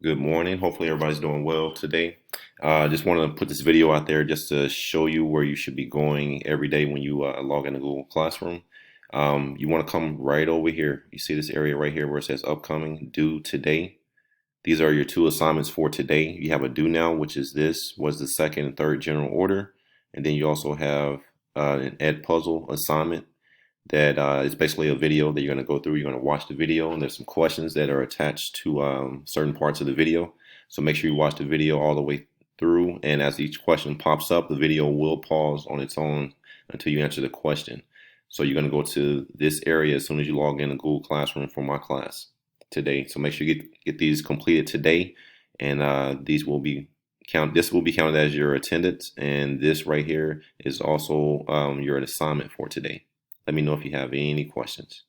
Good morning. Hopefully everybody's doing well today. Just want to put this video out there just to show you where you should be going every day when you log into Google Classroom. You want to come right over here. You see this area right here where it says upcoming, due today. These are your two assignments for today. You have a due now, which is this, was the second and third general order. And then you also have an Edpuzzle assignment that is basically a video that you're going to go through. You're going to watch the video, and there's some questions that are attached to certain parts of the video. So make sure you watch the video all the way through, and as each question pops up, the video will pause on its own until you answer the question. So you're going to go to this area as soon as you log in to Google Classroom for my class today. So make sure you get these completed today, and these will be this will be counted as your attendance, and this right here is also your assignment for today. Let me know if you have any questions.